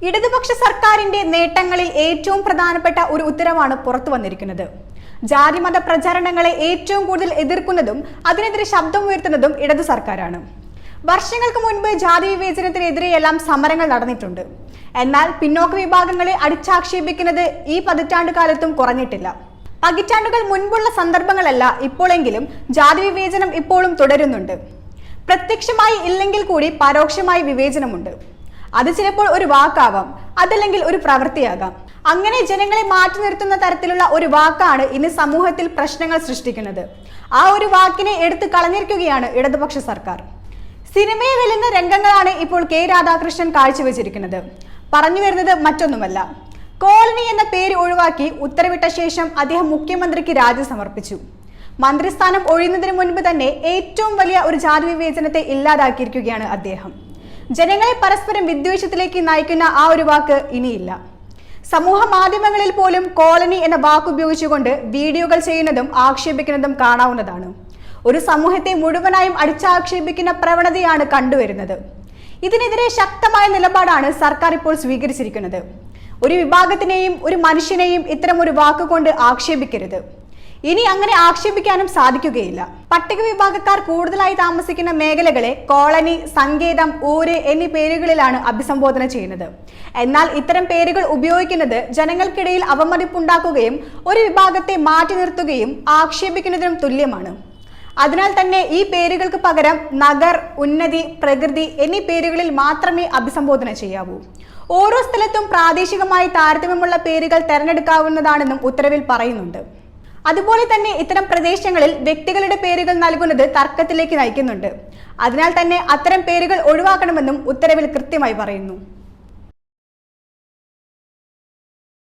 ഇടതുപക്ഷ സർക്കാരിന്റെ നേട്ടങ്ങളിൽ ഏറ്റവും പ്രധാനപ്പെട്ട ഒരു ഉത്തരവാണ് പുറത്തു വന്നിരിക്കുന്നത്. ജാതിമത പ്രചാരണങ്ങളെ ഏറ്റവും കൂടുതൽ എതിർക്കുന്നതും അതിനെതിരെ ശബ്ദമുയർത്തുന്നതും ഇടതു സർക്കാരാണ്. വർഷങ്ങൾക്ക് മുൻപ് ജാതി വിവേചനത്തിനെതിരെയെല്ലാം സമരങ്ങൾ നടന്നിട്ടുണ്ട്. എന്നാൽ പിന്നോക്ക വിഭാഗങ്ങളെ അടിച്ചാക്ഷേപിക്കുന്നത് ഈ പതിറ്റാണ്ട് കാലത്തും കുറഞ്ഞിട്ടില്ല. പതിറ്റാണ്ടുകൾ മുൻപുള്ള സന്ദർഭങ്ങളല്ല ഇപ്പോഴെങ്കിലും ജാതി വിവേചനം ഇപ്പോഴും തുടരുന്നുണ്ട്. പ്രത്യക്ഷമായി ഇല്ലെങ്കിൽ കൂടി പരോക്ഷമായി വിവേചനമുണ്ട്. അത് ചിലപ്പോൾ ഒരു വാക്കാവാം, അതല്ലെങ്കിൽ ഒരു പ്രവൃത്തിയാകാം. അങ്ങനെ ജനങ്ങളെ മാറ്റി നിർത്തുന്ന തരത്തിലുള്ള ഒരു വാക്കാണ് ഇന്ന് സമൂഹത്തിൽ പ്രശ്നങ്ങൾ സൃഷ്ടിക്കുന്നത്. ആ ഒരു വാക്കിനെ എടുത്തു കളഞ്ഞിരിക്കുകയാണ് ഇടതുപക്ഷ സർക്കാർ. സിനിമയെ വെല്ലുന്ന രംഗങ്ങളാണ് ഇപ്പോൾ കെ രാധാകൃഷ്ണൻ കാഴ്ചവെച്ചിരിക്കുന്നത്. പറഞ്ഞു വരുന്നത് മറ്റൊന്നുമല്ല, കോളനി എന്ന പേര് ഒഴിവാക്കി ഉത്തരവിട്ട ശേഷം അദ്ദേഹം മുഖ്യമന്ത്രിക്ക് രാജി സമർപ്പിച്ചു. മന്ത്രിസ്ഥാനം ഒഴിയുന്നതിന് മുൻപ് തന്നെ ഏറ്റവും വലിയ ഒരു ജാതി വിവേചനത്തെ ഇല്ലാതാക്കിയിരിക്കുകയാണ് അദ്ദേഹം. ജനങ്ങളെ പരസ്പരം വിദ്വേഷത്തിലേക്ക് നയിക്കുന്ന ആ ഒരു വാക്ക് ഇനിയില്ല. സമൂഹ മാധ്യമങ്ങളിൽ പോലും കോളനി എന്ന വാക്ക് ഉപയോഗിച്ചുകൊണ്ട് വീഡിയോകൾ ചെയ്യുന്നതും ആക്ഷേപിക്കുന്നതും കാണാവുന്നതാണ്. ഒരു സമൂഹത്തെ മുഴുവനായും അടിച്ചാക്ഷേപിക്കുന്ന പ്രവണതയാണ് കണ്ടുവരുന്നത്. ഇതിനെതിരെ ശക്തമായ നിലപാടാണ് സർക്കാർ ഇപ്പോൾ സ്വീകരിച്ചിരിക്കുന്നത്. ഒരു വിഭാഗത്തിനെയും ഒരു മനുഷ്യനെയും ഇത്തരം ഒരു വാക്കുകൊണ്ട് ആക്ഷേപിക്കരുത്. ഇനി അങ്ങനെ ആക്ഷേപിക്കാനും സാധിക്കുകയില്ല. പട്ടിക വിഭാഗക്കാർ കൂടുതലായി താമസിക്കുന്ന മേഖലകളെ കോളനി, സങ്കേതം, ഊര് എന്നീ പേരുകളിലാണ് അഭിസംബോധന ചെയ്യുന്നത്. എന്നാൽ ഇത്തരം പേരുകൾ ഉപയോഗിക്കുന്നത് ജനങ്ങൾക്കിടയിൽ അവമതിപ്പുണ്ടാക്കുകയും ഒരു വിഭാഗത്തെ മാറ്റി നിർത്തുകയും ആക്ഷേപിക്കുന്നതിനും തുല്യമാണ്. അതിനാൽ തന്നെ ഈ പേരുകൾക്ക് പകരം നഗർ, ഉന്നതി, പ്രകൃതി എന്നീ പേരുകളിൽ മാത്രമേ അഭിസംബോധന ചെയ്യാവൂ. ഓരോ സ്ഥലത്തും പ്രാദേശികമായി താരതമ്യമുള്ള പേരുകൾ തെരഞ്ഞെടുക്കാവുന്നതാണെന്നും ഉത്തരവിൽ പറയുന്നുണ്ട്. അതുപോലെ തന്നെ ഇത്തരം പ്രദേശങ്ങളിൽ വ്യക്തികളുടെ പേരുകൾ നൽകുന്നത് തർക്കത്തിലേക്ക് നയിക്കുന്നുണ്ട്. അതിനാൽ തന്നെ അത്തരം പേരുകൾ ഒഴിവാക്കണമെന്നും ഉത്തരവിൽ കൃത്യമായി പറയുന്നു.